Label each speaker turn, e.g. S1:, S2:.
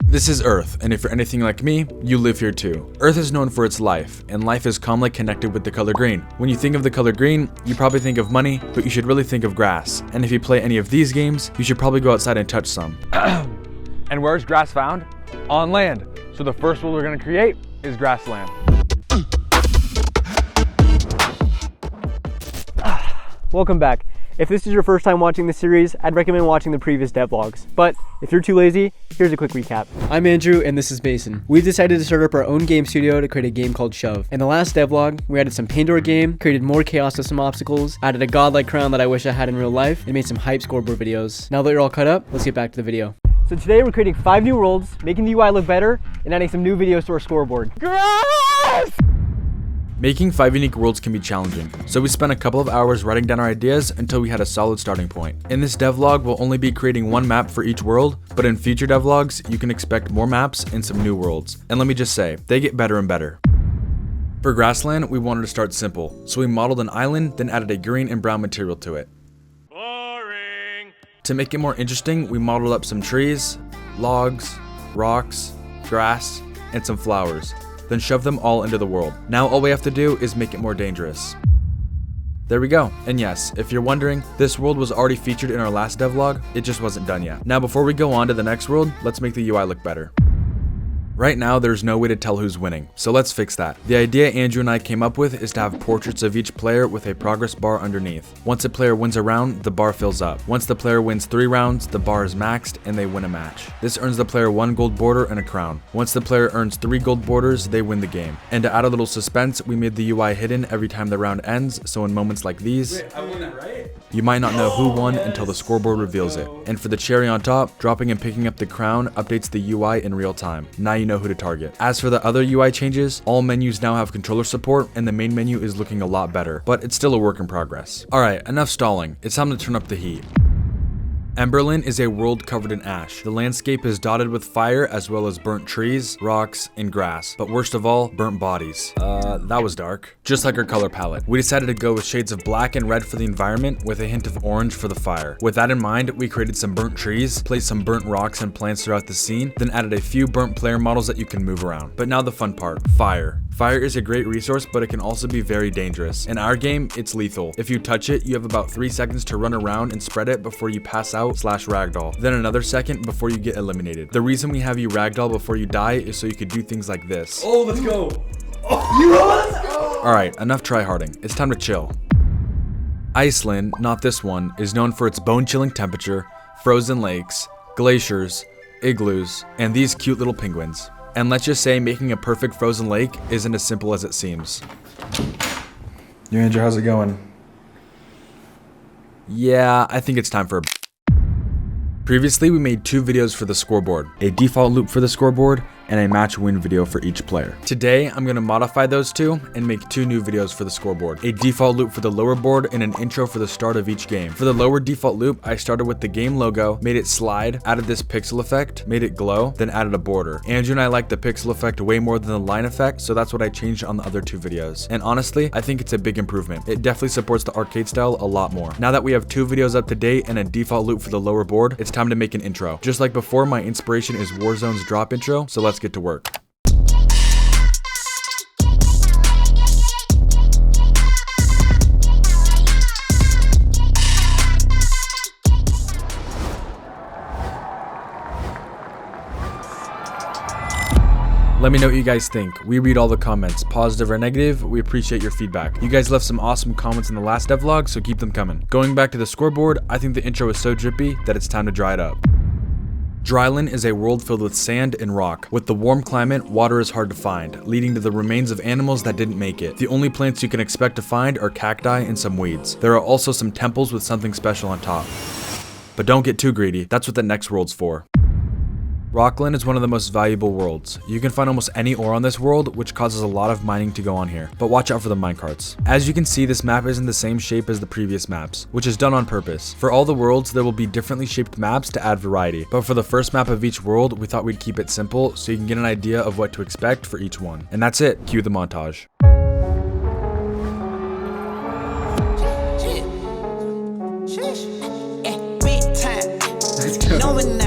S1: This is Earth, and if you're anything like me, you live here too. Earth is known for its life, and life is calmly connected with the color green. When you think of the color green, you probably think of money, but you should really think of grass. And if you play any of these games, you should probably go outside and touch some.
S2: And where's grass found? On land. So the first world we're gonna create is grassland.
S3: Welcome back. If this is your first time watching this series, I'd recommend watching the previous devlogs. But if you're too lazy, here's a quick recap. I'm Andrew and this is Mason. We've decided to start up our own game studio to create a game called Shove. In the last devlog, we added some Pandora game, created more chaos to some obstacles, added a godlike crown that I wish I had in real life, and made some hype scoreboard videos. Now that you're all caught up, let's get back to the video. So today we're creating 5 new worlds, making the UI look better, and adding some new videos to our scoreboard. Grass!
S1: Making 5 unique worlds can be challenging, so we spent a couple of hours writing down our ideas until we had a solid starting point. In this devlog, we'll only be creating 1 map for each world, but in future devlogs, you can expect more maps and some new worlds. And let me just say, they get better and better. For grassland, we wanted to start simple, so we modeled an island, then added a green and brown material to it. Boring. To make it more interesting, we modeled up some trees, logs, rocks, grass, and some flowers. Then shove them all into the world. Now all we have to do is make it more dangerous. There we go. And yes, if you're wondering, this world was already featured in our last devlog, it just wasn't done yet. Now before we go on to the next world, let's make the UI look better. Right now, there's no way to tell who's winning, so let's fix that. The idea Andrew and I came up with is to have portraits of each player with a progress bar underneath. Once a player wins a round, the bar fills up. Once the player wins 3 rounds, the bar is maxed and they win a match. This earns the player 1 gold border and a crown. Once the player earns 3 gold borders, they win the game. And to add a little suspense, we made the UI hidden every time the round ends, so in moments like these,
S2: I won that, right?
S1: You might not know who won until the scoreboard reveals it. And for the cherry on top, dropping and picking up the crown updates the UI in real time. Now you know who to target. As for the other UI changes, all menus now have controller support and the main menu is looking a lot better, but it's still a work in progress. Alright, enough stalling. It's time to turn up the heat. Emberlyn is a world covered in ash. The landscape is dotted with fire as well as burnt trees, rocks, and grass. But worst of all, burnt bodies. That was dark. Just like our color palette. We decided to go with shades of black and red for the environment with a hint of orange for the fire. With that in mind, we created some burnt trees, placed some burnt rocks and plants throughout the scene, then added a few burnt player models that you can move around. But now the fun part, fire. Fire is a great resource, but it can also be very dangerous. In our game, it's lethal. If you touch it, you have about 3 seconds to run around and spread it before you pass out / ragdoll. Then another second before you get eliminated. The reason we have you ragdoll before you die is so you could do things like this.
S2: Oh, let's go.
S1: Alright, enough tryharding. It's time to chill. Iceland, not this one, is known for its bone-chilling temperature, frozen lakes, glaciers, igloos, and these cute little penguins. And let's just say making a perfect frozen lake isn't as simple as it seems.
S4: Yo, Andrew, how's it going?
S1: Yeah, I think it's time for a... Previously, we made 2 videos for the scoreboard, a default loop for the scoreboard, and a match win video for each player. Today, I'm going to modify those 2 and make 2 new videos for the scoreboard, a default loop for the lower board and an intro for the start of each game. For the lower default loop, I started with the game logo, made it slide, added this pixel effect, made it glow, then added a border. Andrew and I like the pixel effect way more than the line effect, so that's what I changed on the other 2 videos. And honestly, I think it's a big improvement. It definitely supports the arcade style a lot more. Now that we have 2 videos up to date and a default loop for the lower board, it's time to make an intro. Just like before, my inspiration is Warzone's drop intro, so let's get to work. Let me know what you guys think. We read all the comments, positive or negative. We appreciate your feedback. You guys left some awesome comments in the last devlog, so keep them coming. Going back to the scoreboard, I think the intro is so drippy that it's time to dry it up. Dryland is a world filled with sand and rock. With the warm climate, water is hard to find, leading to the remains of animals that didn't make it. The only plants you can expect to find are cacti and some weeds. There are also some temples with something special on top. But don't get too greedy, that's what the next world's for. Rockland is one of the most valuable worlds. You can find almost any ore on this world, which causes a lot of mining to go on here, but watch out for the minecarts. As you can see, this map isn't the same shape as the previous maps, which is done on purpose. For all the worlds, there will be differently shaped maps to add variety, but for the first map of each world, we thought we'd keep it simple so you can get an idea of what to expect for each one. And that's it, cue the montage.
S5: Knowing